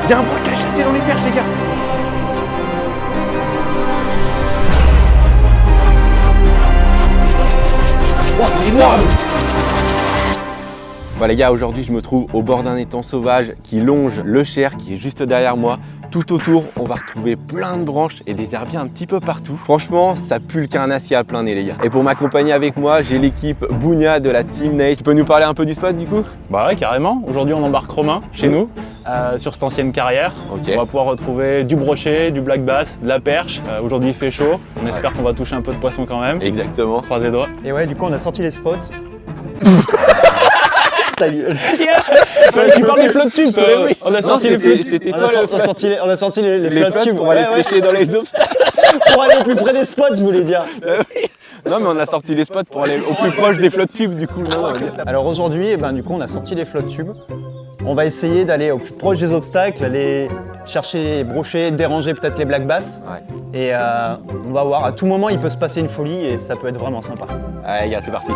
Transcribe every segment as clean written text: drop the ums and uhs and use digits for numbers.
Il y a un broc à chasser dans les perches, les gars. Bon les gars, aujourd'hui je me trouve au bord d'un étang sauvage qui longe le Cher qui est juste derrière moi. Tout autour, on va retrouver plein de branches et des herbiers un petit peu partout. Franchement, ça pue le carnassier à plein nez les gars. Et pour m'accompagner avec moi, j'ai l'équipe Bounia de la Team Nace. Tu peux nous parler un peu du spot du coup? Bah ouais, carrément. Aujourd'hui, on embarque Romain chez nous sur cette ancienne carrière. Ok. On va pouvoir retrouver du brochet, du black bass, de la perche. Aujourd'hui, il fait chaud. On espère qu'on va toucher un peu de poisson quand même. Exactement. Croisez les doigts. Et ouais, du coup, on a sorti les spots. Ta gueule. Tu parles des flottes tubes, toi. Oui. On a sorti les flottes. C'était On toi a sorti les les flottes tubes pour aller pêcher dans les obstacles. pour aller au plus près des spots, je voulais dire. Non mais on a sorti les spots pour aller au plus proche des flottes tubes du coup. Non, Alors aujourd'hui, du coup, on a sorti les flottes tubes. On va essayer d'aller au plus proche des obstacles, aller chercher les brochets, déranger peut-être les black bass. Ouais. Et on va voir, à tout moment, il peut se passer une folie et ça peut être vraiment sympa. Allez les gars, c'est parti.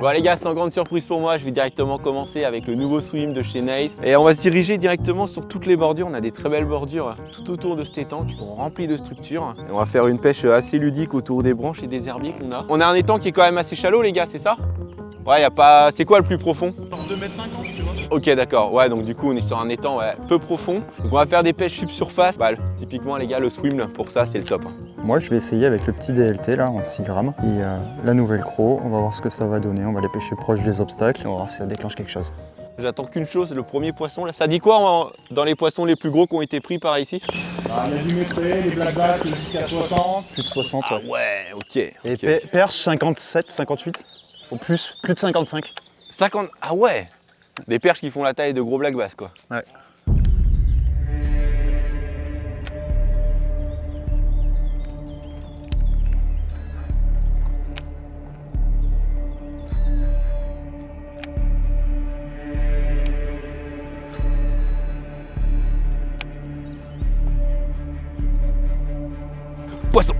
Bon les gars, sans grande surprise pour moi, je vais directement commencer avec le nouveau swim de chez Nace. Et on va se diriger directement sur toutes les bordures. On a des très belles bordures tout autour de cet étang qui sont remplies de structures. Et on va faire une pêche assez ludique autour des branches et des herbiers qu'on a. On a un étang qui est quand même assez shallow les gars, c'est ça? Ouais, y a pas... C'est quoi le plus profond? 2,50 m, tu vois. Ok d'accord, ouais donc du coup on est sur un étang peu profond. Donc on va faire des pêches subsurface. Bah, typiquement les gars, le swim là, pour ça c'est le top. Moi, je vais essayer avec le petit DLT là en 6 grammes et la nouvelle Cro. On va voir ce que ça va donner. On va les pêcher proche des obstacles et on va voir si ça déclenche quelque chose. J'attends qu'une chose, le premier poisson là. Ça dit quoi dans les poissons les plus gros qui ont été pris par ici? Il y a du métré, les black bass jusqu'à 60. Plus de 60, Ah ouais. ouais, ok. Et ok. perche 57, 58 ou plus de 55. 50, ah ouais. Des perches qui font la taille de gros black bass quoi. Ouais. Poisson.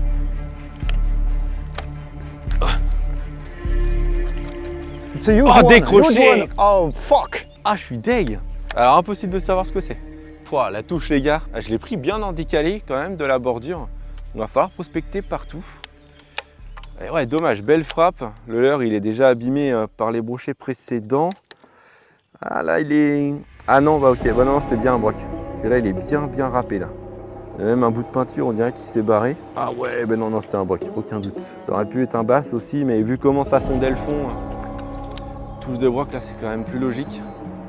It's a huge Oh, one, décroché. huge one. Oh fuck. Ah je suis deg. Alors impossible de savoir ce que c'est. Pouah, la touche les gars. Ah, je l'ai pris bien en décalé quand même de la bordure. On va falloir prospecter partout. Et ouais, dommage, belle frappe. Le leurre il est déjà abîmé par les brochets précédents. Ah là il est... Ah non, bah ok, bah non c'était bien un broc. Parce que là il est bien râpé là. Il y a même un bout de peinture, on dirait qu'il s'est barré. Ah ouais, ben non, c'était un broc, aucun doute. Ça aurait pu être un bass aussi, mais vu comment ça sondait le fond, touche de broc là c'est quand même plus logique.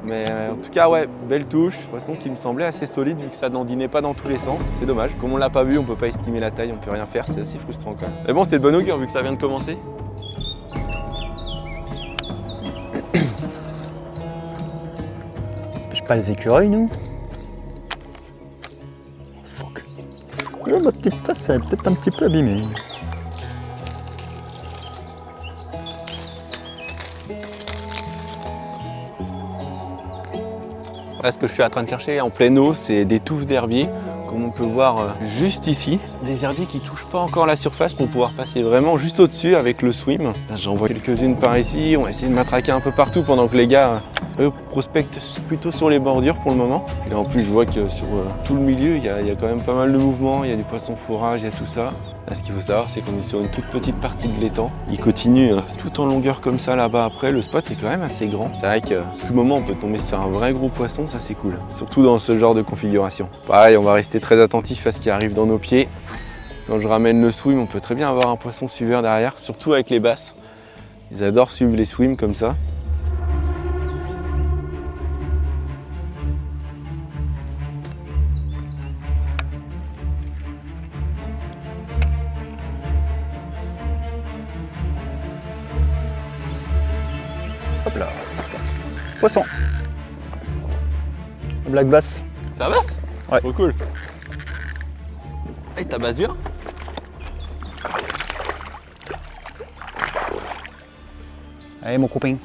Mais en tout cas ouais, belle touche, poisson qui me semblait assez solide vu que ça dandinait pas dans tous les sens, c'est dommage. Comme on l'a pas vu, on peut pas estimer la taille, on peut rien faire, c'est assez frustrant quand même. Mais bon, c'est de bonne augure vu que ça vient de commencer. On pêche pas les écureuils, nous? Fuck. Oh, ma petite tasse, elle est peut-être un petit peu abîmée. Là, ce que je suis en train de chercher en pleine eau, c'est des touffes d'herbier, comme on peut voir juste ici. Des herbiers qui ne touchent pas encore la surface pour pouvoir passer vraiment juste au-dessus avec le swim. Là, j'en vois quelques-unes par ici. On va essayer de matraquer un peu partout pendant que les gars eux, prospectent plutôt sur les bordures pour le moment. Et là, en plus, je vois que sur tout le milieu, il y a quand même pas mal de mouvements. Il y a du poisson fourrage, il y a tout ça. Là, ce qu'il faut savoir, c'est qu'on est sur une toute petite partie de l'étang. Il continue tout en longueur comme ça là-bas après. Le spot est quand même assez grand. C'est vrai qu'à tout moment, on peut tomber sur un vrai gros poisson, ça c'est cool. Surtout dans ce genre de configuration. Pareil, on va rester très attentif à ce qui arrive dans nos pieds. Quand je ramène le swim, on peut très bien avoir un poisson suiveur derrière, surtout avec les basses. Ils adorent suivre les swims comme ça. Hop là. Poisson. Black bass. Ça va? Ouais. Trop cool. Et tabasse bien. Allez mon copain.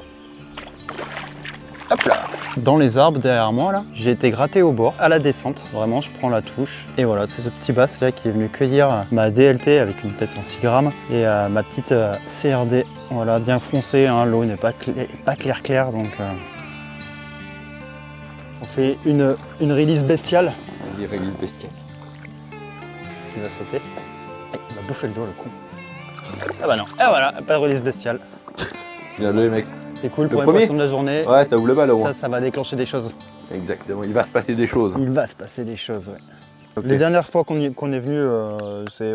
Hop là. Dans les arbres derrière moi là, j'ai été gratté au bord à la descente. Vraiment, je prends la touche. Et voilà, c'est ce petit bass là qui est venu cueillir ma DLT avec une tête en 6 grammes et ma petite CRD. Voilà, bien foncée, hein. L'eau n'est pas clair donc on fait une release bestiale. Vas-y, release bestiale. Est-ce qu'il va sauter? Il va bouffer le dos, le con. Ah bah non, et voilà, pas de release bestiale. Bien joué, mec. C'est cool Le pour les premier poissons de la journée. Ouais, ça ouvre le bal au moins. Ça va déclencher des choses. Exactement, il va se passer des choses. Il va se passer des choses, ouais. Ok. Les dernières fois qu'on est venu, c'est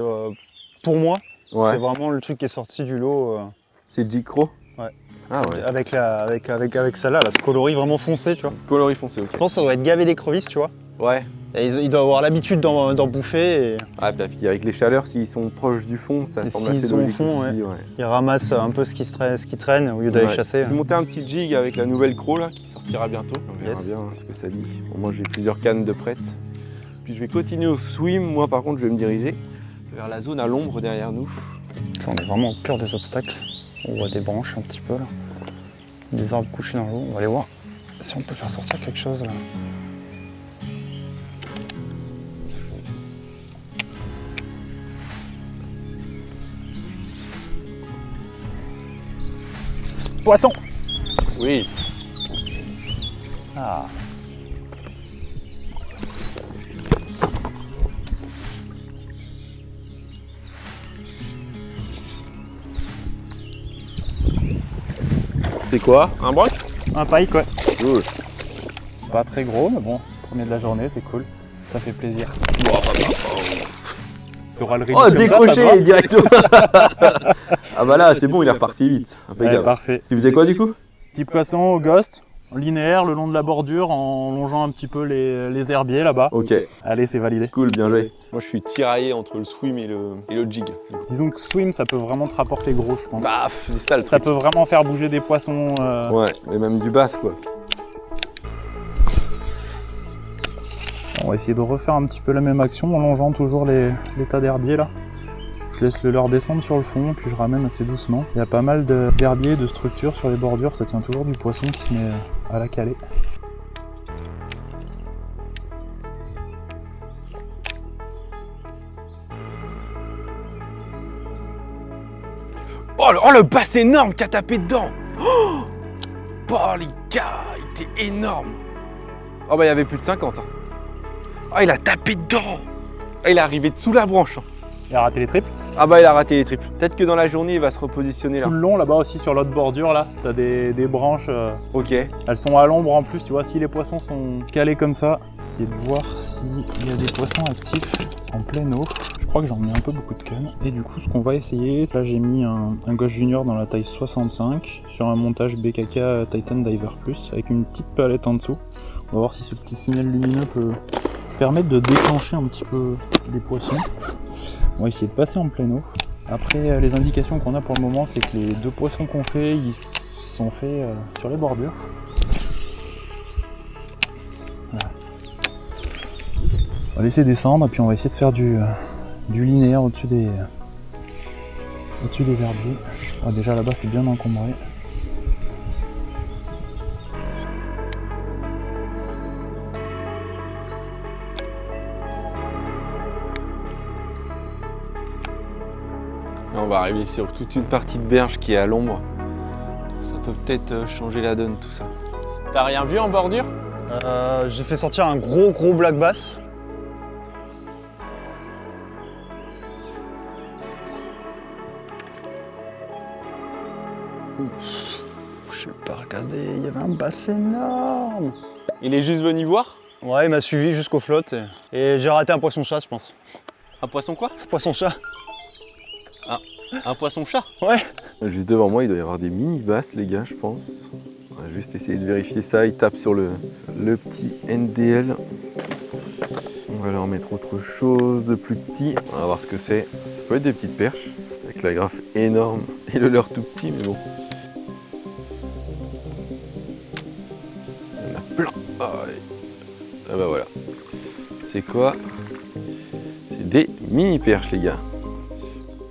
pour moi, Ouais. c'est vraiment le truc qui est sorti du lot C'est J-Crow? Ouais. Ah ouais. avec celle-là, là, ce coloris vraiment foncé, tu vois. Coloris foncé, ok. Je pense que ça doit être gavé d'écrevisses, tu vois. Ouais. Et il doit avoir l'habitude d'en bouffer et Ah, puis avec les chaleurs, s'ils sont proches du fond, ça Et semble s'ils assez sont au logique fond, aussi. Ouais. il ramasse un peu ce qui traîne au lieu d'aller Ouais. chasser. J'ai monté un petit jig avec la nouvelle Crow là, qui sortira bientôt. On verra Yes. bien ce que ça dit. Au moins, j'ai plusieurs cannes de prêtes. Puis je vais continuer au swim. Moi, par contre, je vais me diriger vers la zone à l'ombre derrière nous. On est vraiment au cœur des obstacles. On voit des branches un petit peu là. Des arbres couchés dans l'eau. On va aller voir si on peut faire sortir quelque chose là. Poisson! Oui. Ah. C'est quoi? Un broc? Un pike, ouais. Cool. Pas très gros, mais bon, premier de la journée, c'est cool. Ça fait plaisir. T'auras le Oh, ring comme ça, ça décroché directement. Ah bah là, c'est bon, il est reparti vite. va. Impeccable. Ouais, parfait. Tu faisais quoi du coup? Petit poisson au ghost, linéaire, le long de la bordure, en longeant un petit peu les herbiers là-bas. Ok, Allez, c'est validé. cool, bien joué. Moi, je suis tiraillé entre le swim et le jig. Disons que swim, ça peut vraiment te rapporter gros, je pense. Bah, c'est ça le Ça truc. peut vraiment faire bouger des poissons. Ouais, et même du bass quoi. On va essayer de refaire un petit peu la même action en longeant toujours les tas d'herbiers là. Je laisse le leurre descendre sur le fond, puis je ramène assez doucement. Il y a pas mal d'herbiers, de structures sur les bordures, ça tient toujours du poisson qui se met à la calée. Oh, le bass énorme qui a tapé dedans. Oh les gars, il était énorme. Oh bah il y avait plus de 50. Hein. Oh il a tapé dedans. Ah, il est arrivé dessous la branche. Hein. Il a raté les triples. Ah bah il a raté les triples. Peut-être que dans la journée il va se repositionner là. Tout le long là-bas aussi sur l'autre bordure là, t'as des branches, Ok. elles sont à l'ombre en plus, tu vois, si les poissons sont calés comme ça, et de voir s'il y a des poissons actifs en pleine eau. Je crois que j'en mets un peu beaucoup de cannes. Et du coup ce qu'on va essayer, là j'ai mis un Ghost Junior dans la taille 65 sur un montage BKK Titan Diver Plus avec une petite palette en dessous. On va voir si ce petit signal lumineux peut permettre de déclencher un petit peu les poissons. On va essayer de passer en pleine eau. Après, les indications qu'on a pour le moment, c'est que les deux poissons qu'on fait, ils sont faits sur les bordures. Voilà. On va laisser descendre et puis on va essayer de faire du linéaire au-dessus des herbiers. Ouais, déjà là-bas, c'est bien encombré. Là, on va arriver sur toute une partie de berge qui est à l'ombre. Ça peut peut-être changer la donne tout ça. T'as rien vu en bordure? J'ai fait sortir un gros black bass. Je n'ai pas regardé, il y avait un bass énorme. Il est juste venu voir? Ouais, il m'a suivi jusqu'aux flottes et j'ai raté un poisson-chat, je pense. Un poisson quoi? Poisson-chat? Un poisson-chat? Ouais. Juste devant moi, il doit y avoir des mini-basses, les gars, je pense. On va juste essayer de vérifier ça. Il tape sur le petit NDL. On va leur mettre autre chose de plus petit. On va voir ce que c'est. Ça peut être des petites perches, avec la graffe énorme et le leurre tout petit, mais bon. Il y en a plein. Ah, ouais. Ah bah voilà. C'est quoi? C'est des mini-perches, les gars.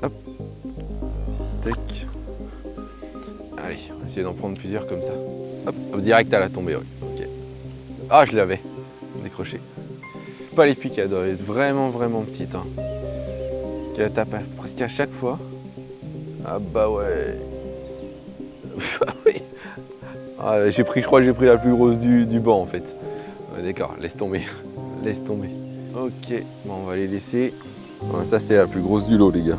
Hop. Tac. Allez, on va essayer d'en prendre plusieurs comme ça. Hop, direct à la tombée, oui. Ok. Ah, je l'avais. Décroché. Pas les pics, elle doit être vraiment petite. Hein. Qu'elle tape presque à chaque fois. Ah bah ouais. Ah oui. Ah, je crois que j'ai pris la plus grosse du banc en fait. Ouais, d'accord, laisse tomber. Laisse tomber. Ok, bon, on va les laisser. Bon, ça, c'est la plus grosse du lot, les gars.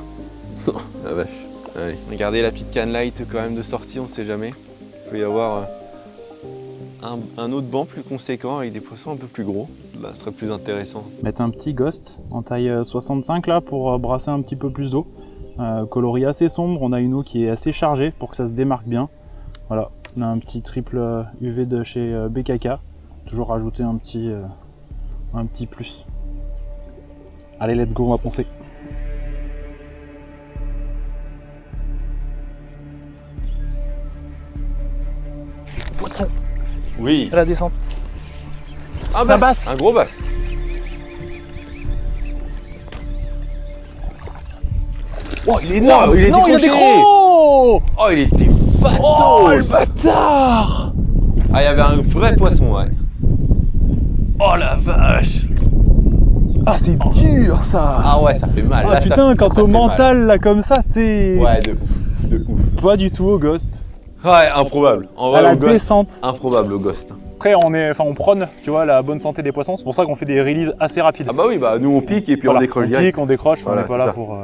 La vache. Allez, regardez la petite canne light quand même de sortie, on sait jamais. Il peut y avoir un autre banc plus conséquent avec des poissons un peu plus gros. Là, ce serait plus intéressant. Mettre un petit ghost en taille 65 là pour brasser un petit peu plus d'eau. Coloris assez sombre, on a une eau qui est assez chargée pour que ça se démarque bien. Voilà, on a un petit triple UV de chez BKK. Toujours rajouter un petit plus. Allez, let's go, on va poncer. Oui, À la descente. un basse. basse, un gros basse. Oh, il est énorme, il est Non, il a des décroché. crocs. Oh, il était fatos. Oh, le bâtard. Ah, il y avait un vrai poisson, ouais. Oh la vache. Ah, c'est dur ça. Ah ouais, ça fait mal. Ah Là, putain, ça quand fait au mal. mental là comme ça, tu sais. Ouais, de ouf, de ouf. Pas du tout au ghost. Ouais, improbable. En À vrai, la au ghost, descente. improbable au ghost. Après, on prône, tu vois, la bonne santé des poissons. C'est pour ça qu'on fait des releases assez rapides. Ah bah oui, bah nous on pique et puis Voilà, on décroche on direct. pique, on décroche, Voilà, on n'est pas c'est là ça. pour.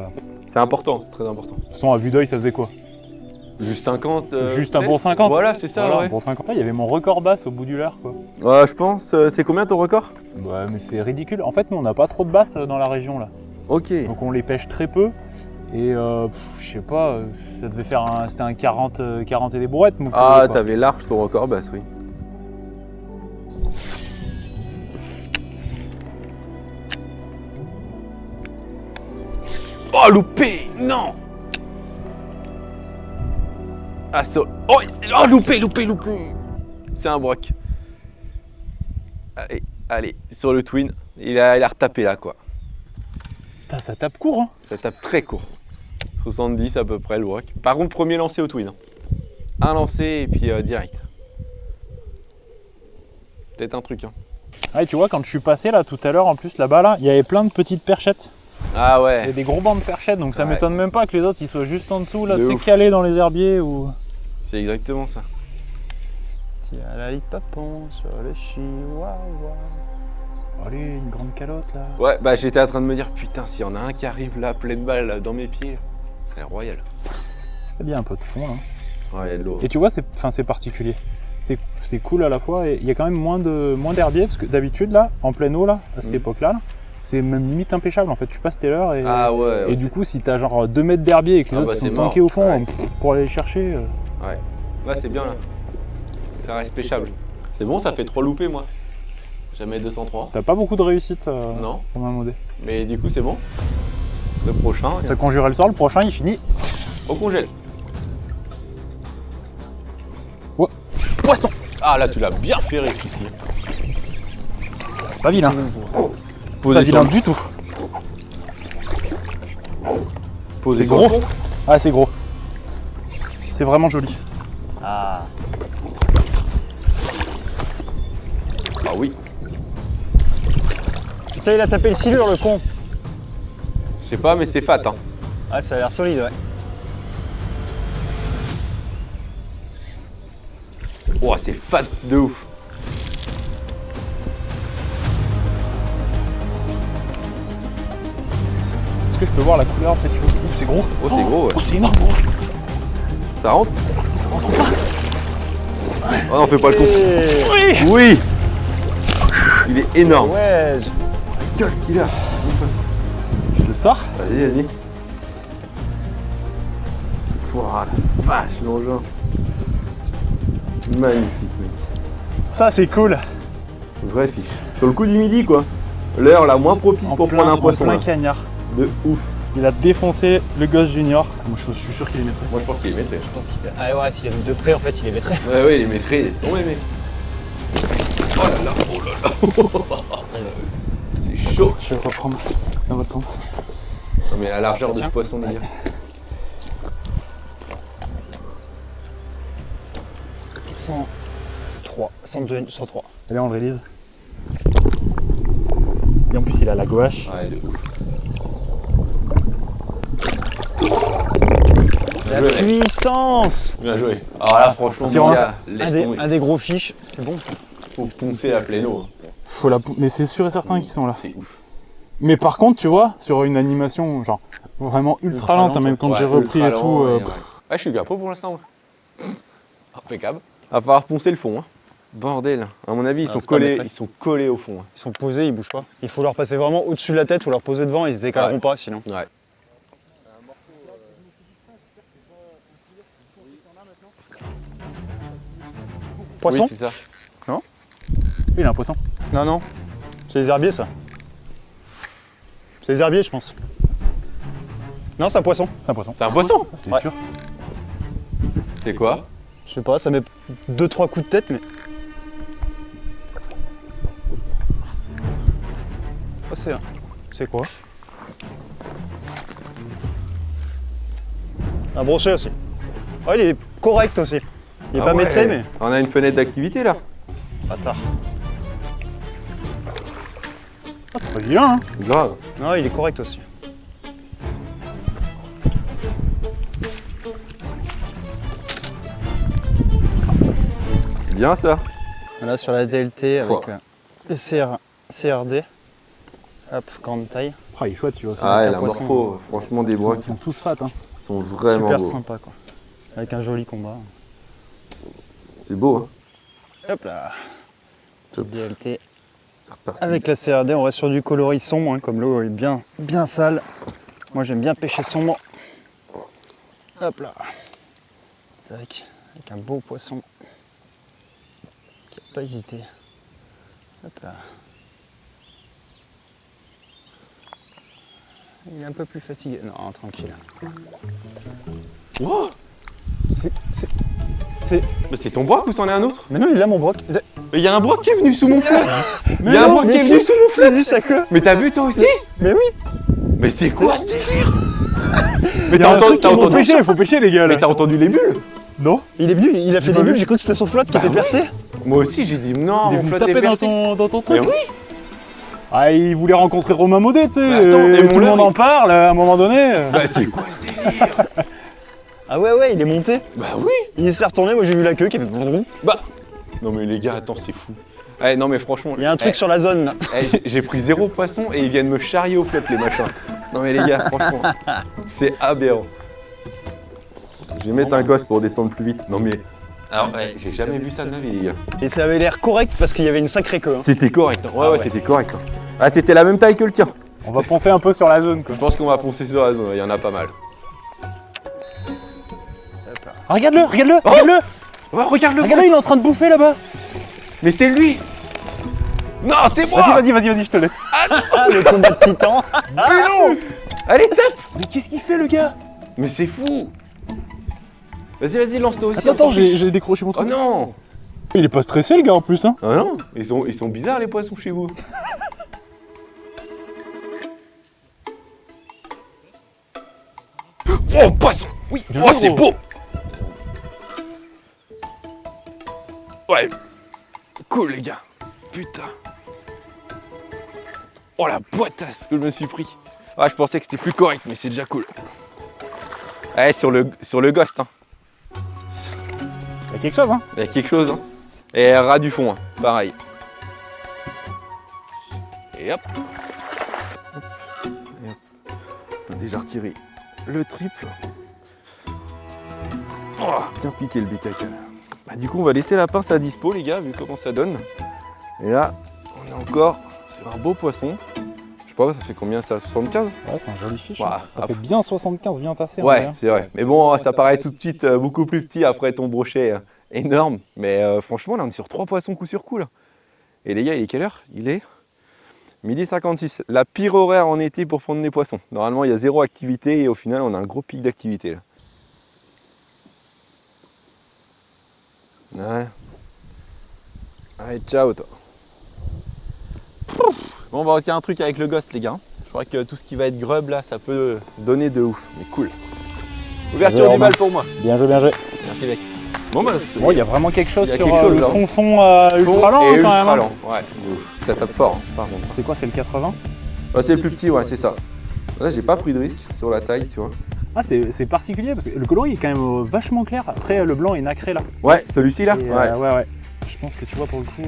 C'est important, c'est très important. De toute façon, à vue d'œil, ça faisait quoi? Juste 50. Juste un peut-être. bon 50. Voilà, c'est ça, Voilà, ouais. pour 50. Il y avait mon record basse au bout du leurre, quoi. Ouais, je pense. C'est combien ton record? Ouais, mais c'est ridicule. En fait, nous, on n'a pas trop de basses dans la région, là. Ok. Donc, on les pêche très peu. Et je sais pas, ça devait faire c'était un 40 et des bourrettes. mon Ah, quoi. t'avais large ton record basse, oui. Oh, loupé! Non! Ah, ça... Oh, loupé! C'est un broc. Allez, sur le twin. Il a retapé là, quoi. Putain, ça tape court, hein. Ça tape très court. 70 à peu près le broc. Par contre, premier lancé au twin. Un lancé et puis direct. Peut-être un truc, hein. Ouais, tu vois, quand je suis passé là tout à l'heure, en plus là-bas, là, il y avait plein de petites perchettes. Ah Il y ouais. a des gros bancs de perchettes, donc ça Ouais. m'étonne même pas que les autres ils soient juste en dessous, là, De tu sais, ouf. calés dans les herbiers ou. C'est exactement ça. Tiens la lit papon sur le chihuahua. Allez, une grande calotte là. Ouais, bah j'étais en train de me dire, putain, s'il y en a un qui arrive là, plein de balles là, dans mes pieds, c'est royal. Il y a un peu de fond là. Ouais, il y a de l'eau. Et tu vois, c'est particulier. C'est cool à la fois et il y a quand même moins d'herbiers parce que d'habitude là, en pleine eau là, à cette époque-là, c'est même limite impêchable en fait. Tu passes tes heures et, Ah ouais. et du coup, si t'as genre 2 mètres d'herbier et que les Ah autres bah, ils c'est sont mort. tankés au fond Ouais. pour aller les chercher. Là, c'est bien là. Ça reste pêchable. C'est bon, ça fait 3 loupés moi. Jamais 203. T'as pas beaucoup de réussite Non, pour un modé. mais du coup, c'est bon. Le prochain, T'as conjuré le sort, le prochain il finit. au congèle. Poisson. Ah là, tu l'as bien ferré celui-ci. C'est pas vilain. C'est Posé pas sur vilain le- du tout. Posé C'est sur le gros. fond. Ah, c'est gros. C'est vraiment joli. Ah, Ah oui. putain, il a tapé le silure, le con. Je sais pas, mais c'est fat. Hein. Ah, ça a l'air solide, ouais. Oh, c'est fat de ouf. Est-ce que je peux voir la couleur de cette chose? Ouf, c'est gros. Oh, c'est gros, ouais. Oh, c'est énorme, gros. Ça rentre? Oh non, fais pas le con. Et... Oui. Oui. Il est énorme. Ouais, Gueule qu'il a. Mon pote. Je le sors. Vas-y, vas-y. Pouah, la vache, l'engin. Magnifique, mec. Ça, c'est cool. Vraie fiche. Sur le coup du midi, quoi. L'heure la moins propice pour prendre un poisson. En plein Là. cagnard. De ouf. Il a défoncé le gosse junior. Moi, je suis sûr qu'il est maîtrisé. Moi, je pense qu'il est maîtrisé. je pense qu'il fait... Ah ouais, s'il y a de près, en fait, il est maîtrisé. Ouais, ouais, il est maîtrisé. Laisse tomber, mec. Oh là là, oh là là. C'est chaud. Je vais reprendre dans votre sens. Non, mais la largeur de ce poisson, les gars. Ouais. 103, 102, 103. Allez, on le release. Et en plus, il a la gouache. Ouais, de ouf. La Bien joué, mec. puissance. Bien joué. Alors là, franchement, C'est mon vraiment gars, laisse tomber. Un des gros fiches, c'est bon ça. Faut poncer à pleine eau. Faut la mais c'est sûr et certain qu'ils sont là. C'est ouf. Mais par contre, tu vois, sur une animation genre vraiment ultra lente, hein, même quand j'ai repris et tout. Ouais, je suis gapo pour l'instant. Impeccable. Va falloir poncer le fond. Hein. Bordel. À mon avis, ils sont collés au fond. Hein. Ils sont posés, ils bougent pas. Il faut leur passer vraiment au-dessus de la tête ou leur poser devant, ils se décaleront pas sinon. Ouais. Poisson? Oui, c'est ça. Il a un poisson. Non, non. C'est les herbiers, ça. C'est les herbiers, je pense. Non, c'est un poisson. C'est un poisson. C'est un poisson. C'est Ouais. sûr. C'est quoi? Je sais pas, ça met 2-3 coups de tête, mais. Oh, c'est quoi? Un brochet aussi. Oh, il est correct aussi. Il est pas maîtrisé, mais. On a une fenêtre d'activité là. Bâtard. C'est pas vilain, hein. Grave. Non, il est correct aussi. Bien ça. Là, sur la DLT avec Pouah. le CRD. Hop, grande taille. Oh, il est chouette, tu vois. Ah, un la poisson. morpho, franchement des bois Ils sont tous fat, hein. sont vraiment Super beaux. sympa, quoi. Avec un joli combat. C'est beau, hein. Hop là. Top. DLT. C'est reparti. Avec la CRD, on reste sur du coloris sombre, hein, comme l'eau est bien sale. Moi, j'aime bien pêcher sombre. Hop là. Tac. Avec un beau poisson. Qui n'a pas hésité. Hop là. Il est un peu plus fatigué. Non, tranquille. Oh, C'est... mais c'est ton broc ou c'en est un autre? Mais non, il a mon broc. Mais il y a un broc qui est venu sous mon flanc. Mais Il y a un non, broc qui mais est venu si, sous mon flanc. j'ai vu sa queue. Mais t'as vu toi aussi? Mais oui. Mais c'est quoi ce délire? Mais Il y a t'as un entendu, truc qu'il faut pêcher, il faut pêcher, les gars, là. mais t'as entendu les bulles? Non? Il est venu, il a fait J'ai des pas bulles, vu. j'ai cru que c'était son flotte qui était percé. Moi aussi j'ai dit non, Il est mon venu flotte est taper percé. dans ton Mais truc. oui. Ah, il voulait rencontrer Romain Maudet, tu sais. Mais attends, et tout le aimons-le, monde en parle à un moment donné. Bah c'est quoi ce délire? Ah ouais, il est monté. Bah oui. Il s'est retourné, moi j'ai vu la queue qui avait... Bah. Non mais les gars, attends, c'est fou. Eh, non mais franchement. Il y a un truc sur la zone là. J'ai pris 0 poisson et ils viennent me charrier au flot les machins. Non mais les gars, franchement, c'est aberrant. Je vais mettre un gosse pour descendre plus vite. Non mais. Alors, j'ai jamais vu ça de ma vie, les gars. Et ça avait l'air correct parce qu'il y avait une sacrée queue. Hein. C'était correct. Hein. Ouais, Ah ouais, ouais. c'était correct. Hein. Ah, c'était la même taille que le tien. On va poncer un peu sur la zone, quoi. Je pense qu'on va poncer sur la zone, il y en a pas mal. Ah, regarde-le, regarde-le. Oh, regarde-le. Regarde-le, il est en train de bouffer là-bas. Mais c'est lui. Non, c'est moi. Vas-y, je te laisse. Ah, le combat de titan. Allez, tape. Mais qu'est-ce qu'il fait, le gars? Mais c'est fou. Vas-y, lance-toi aussi. Attends, on s'en fiche. j'ai décroché mon Oh truc. non. Il est pas stressé, le gars, en plus, hein. Ah non, ils sont bizarres les poissons chez vous. Oh, poisson. Oui. Bien Oh, joué, c'est gros. beau. Ouais. Cool les gars. Putain. Oh la boîtasse que je me suis pris. Ah, je pensais que c'était plus correct, mais c'est déjà cool. Ouais, sur le ghost, hein. Il y a quelque chose, hein. Il y a quelque chose, hein. Et ras du fond, hein. Pareil. Et hop. Et hop. On a déjà retiré le triple. Oh, bien piqué le bécacal. Bah, du coup, on va laisser la pince à dispo, les gars, vu comment ça donne. Et là, on est encore sur un beau poisson. Je sais pas, ça fait combien ça? 75? Ouais, c'est un joli fiche. Ouais, hein. Ça ah, fait bien 75, bien tassé. en Ouais, vrai, hein. c'est vrai. Mais bon, ça paraît tout de suite beaucoup plus petit après ton brochet énorme. Mais franchement, là, on est sur 3 poissons coup sur coup, là. Et les gars, il est quelle heure? Il est 12h56. La pire horaire en été pour prendre des poissons. Normalement, il y a 0 activité et au final, on a un gros pic d'activité, là. Ouais. Allez, ciao, toi. Bon, on va retirer un truc avec le ghost, les gars. Je crois que tout ce qui va être grub, là, ça peut donner de ouf. Mais cool. Ouverture du Romain. bal pour moi. Bien joué, bien joué. Merci, mec. Bon, bah, c'est Bon, il y a vraiment quelque chose Il y a sur quelque chose, le là. fond fond ultra lent, et hein, quand ultra même. hein. lent. Ouais, de ouf. Ça tape fort, hein, par contre. C'est quoi, c'est le 80? Ouais, c'est le plus petit, ouais, c'est ça. Là, j'ai pas pris de risque sur la taille, tu vois. Ah, c'est particulier parce que le coloris est quand même vachement clair. Après, le blanc est nacré là. Ouais, celui-ci là. Et, Ouais. ouais. Je pense que tu vois pour le coup.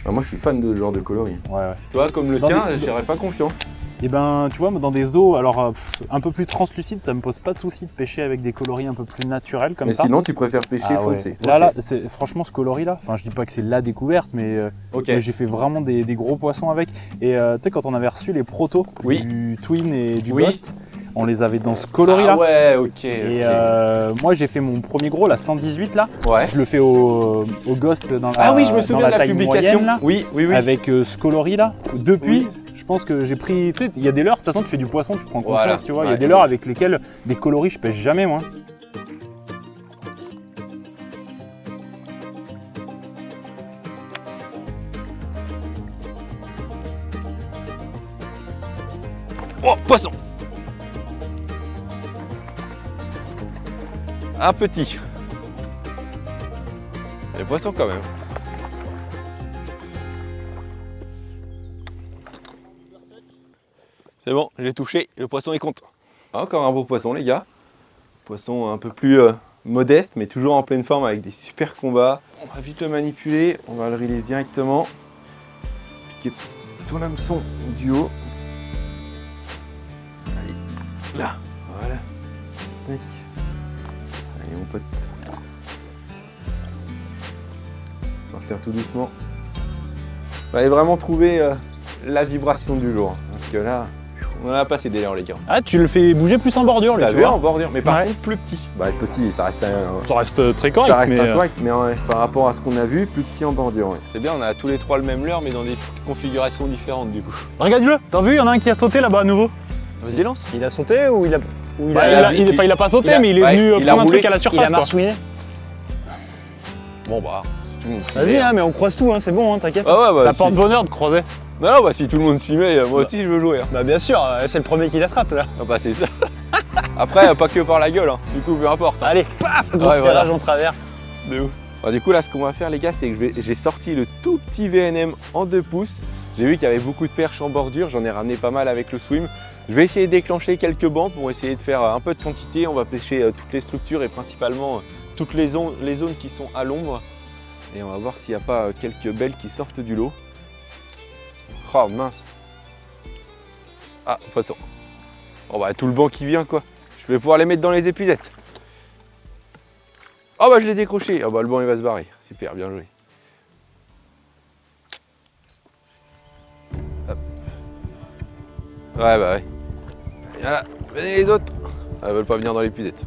Bah, moi, je suis fan de ce genre de coloris. Ouais. Tu vois, comme le Dans tien, des- j'aurais pas confiance. Et ben tu vois, dans des eaux alors un peu plus translucides, ça me pose pas de souci de pêcher avec des coloris un peu plus naturels comme Mais ça. sinon, tu préfères pêcher Ah ouais. foncé. Là, Ok. franchement, ce coloris-là, enfin, je dis pas que c'est la découverte, mais Ok. j'ai fait vraiment des gros poissons avec. Et tu sais, quand on avait reçu les protos Oui. du Twin et du Oui. Ghost, on les avait dans ce coloris-là. Ah ouais, ok. Et ok. moi, j'ai fait mon premier gros, la 118 là. Ouais. Je le fais au Ghost dans la Ah oui, je me dans souviens de la taille publication. moyenne, là, Oui, oui, oui. avec ce coloris-là. Depuis, Oui. je pense que j'ai pris. Tu sais, il y a des leurres, de toute façon, tu fais du poisson, tu prends confiance, Voilà. tu vois. Il y a Ouais. des leurres avec lesquels des coloris, je pêche jamais, moi. Oh, poisson. Un petit. Les poissons quand même. C'est bon, j'ai touché, le poisson est content. Encore un beau poisson les gars. Poisson un peu plus modeste mais toujours en pleine forme avec des super combats. On va vite le manipuler, on va le release directement. Piquer son hameçon du haut. Allez, là, voilà. Tac. Allez mon pote. Partir tout doucement. On va vraiment trouver la vibration du jour. Parce que là, on en a passé des heures les gars. Ah, tu le fais bouger plus en bordure, lui, T'as tu vu vois. en bordure, mais par Ouais. contre plus petit. Bah petit, ça reste un... Ça reste très correct, Ça reste mais incorrect, mais ouais, par rapport à ce qu'on a vu, plus petit en bordure. Ouais. C'est bien, on a tous les trois le même leurre, mais dans des configurations différentes du coup. regarde-le, t'as vu, il y en a un qui a sauté là-bas à nouveau. Vas-y, lance. Il a sauté ou il a. Ou il Bah, a, il a pas sauté, il a- mais il est ouais, venu il a prendre un roulé, truc à la il a surface, quoi. marsouiné. Bon bah, si tout le monde s'y Vas-y, met. hein, mais on croise tout, hein, c'est bon, hein, t'inquiète. Ah ouais, bah, Ça si... porte bonheur de croiser. Non, non, bah si tout le monde s'y met, moi aussi je veux jouer. Hein. Bah bien sûr, c'est le premier qui l'attrape là. Ah bah c'est ça. Après, pas que par la gueule, hein. Du coup, peu importe. Allez, paf, gros Ouais, voilà. ferrage en travers. De ouf. Alors, du coup, là, ce qu'on va faire, les gars, c'est que j'ai sorti le tout petit VNM en 2 pouces. J'ai vu qu'il y avait beaucoup de perches en bordure, j'en ai ramené pas mal avec le swim. Je vais essayer de déclencher quelques bancs pour essayer de faire un peu de quantité. On va pêcher toutes les structures et principalement toutes les zones qui sont à l'ombre. Et on va voir s'il n'y a pas quelques belles qui sortent du lot. Oh mince. Ah, poisson. Oh bah tout le banc qui vient quoi. Je vais pouvoir les mettre dans les épuisettes. Oh bah je l'ai décroché. Oh bah le banc il va se barrer. Super, bien joué. Hop. Ouais bah ouais. Voilà, venez les autres. Ah, elles veulent pas venir dans l'épuisette.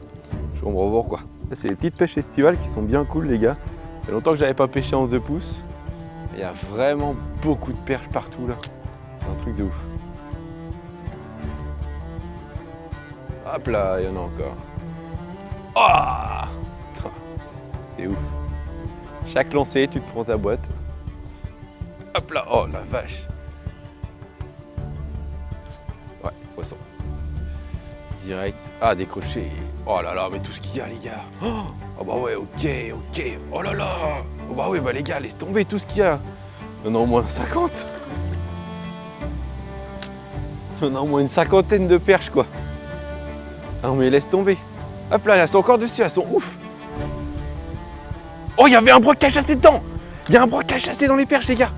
Je comprends pourquoi. C'est les petites pêches estivales qui sont bien cool les gars. Ça fait longtemps que j'avais pas pêché en 2 pouces. Il y a vraiment beaucoup de perches partout là. C'est un truc de ouf. Hop là, il y en a encore. Oh, c'est ouf. Chaque lancée, tu te prends ta boîte. Hop là, oh la vache. Ouais, poisson. Direct. Ah, décroché. Oh là là, mais tout ce qu'il y a, les gars. Oh bah ouais, ok, ok. Oh là là. Oh bah ouais, bah les gars, laisse tomber tout ce qu'il y a. Il y en a au moins 50. Il y en a au moins une cinquantaine de perches, quoi. Ah non, mais laisse tomber. Hop là, elles sont encore dessus, elles sont ouf. Oh, il y avait un broc cachassé dedans. Il y a un broc cachassé dans les perches, les gars.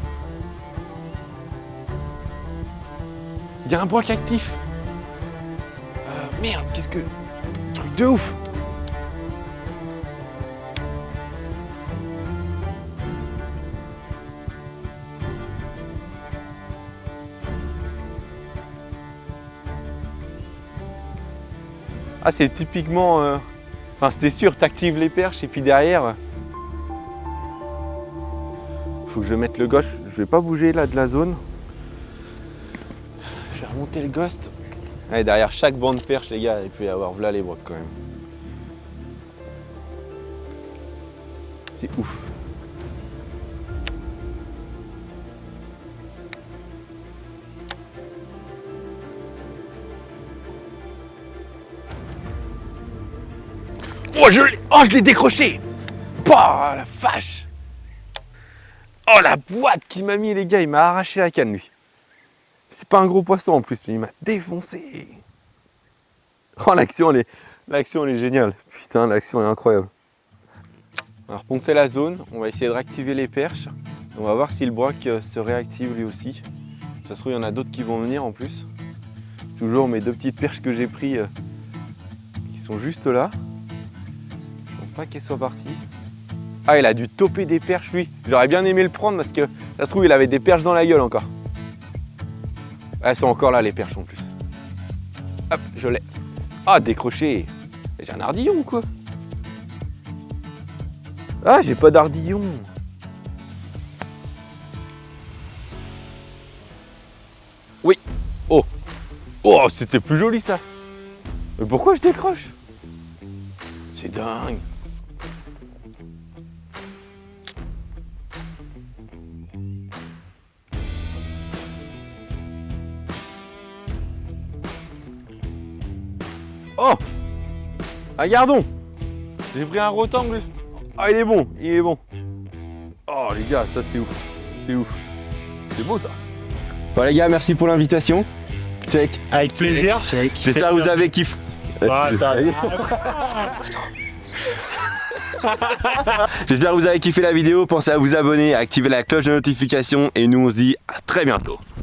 Il y a un broc actif. Merde, qu'est-ce que... Truc de ouf. Ah, c'est typiquement... Enfin, c'était sûr, t'actives les perches et puis derrière... Faut que je mette le gauche. Je vais pas bouger là de la zone. Je vais remonter le ghost. Allez, derrière chaque banc de perche, les gars, il peut y avoir là les brocs quand même. C'est ouf. Oh, je l'ai décroché. Bah, la vache. Oh, la boîte qu'il m'a mis, les gars, il m'a arraché la canne, lui. C'est pas un gros poisson en plus, mais il m'a défoncé. Oh, l'action, elle est géniale. Putain, l'action est incroyable. On va reponcer la zone, on va essayer de réactiver les perches. On va voir si le broc se réactive lui aussi. Ça se trouve, il y en a d'autres qui vont venir en plus. Toujours mes 2 petites perches que j'ai pris qui sont juste là. Je pense pas qu'elles soient parties. Ah, il a dû toper des perches lui. J'aurais bien aimé le prendre parce que ça se trouve il avait des perches dans la gueule encore. Ah, elles sont encore là les perches en plus. Hop, je l'ai. Ah, décroché. J'ai un ardillon ou quoi? Ah, j'ai pas d'ardillon. Oui. Oh. Oh, c'était plus joli ça. Mais pourquoi je décroche? C'est dingue. Oh! Un gardon! J'ai pris un rotangle. Ah, il est bon, il est bon. Oh les gars, ça c'est ouf. C'est ouf. C'est beau ça. Bon les gars, merci pour l'invitation. Check. Avec plaisir. J'espère que vous avez kiffé. J'espère que vous avez kiffé la vidéo. Pensez à vous abonner, à activer la cloche de notification et nous on se dit à très bientôt.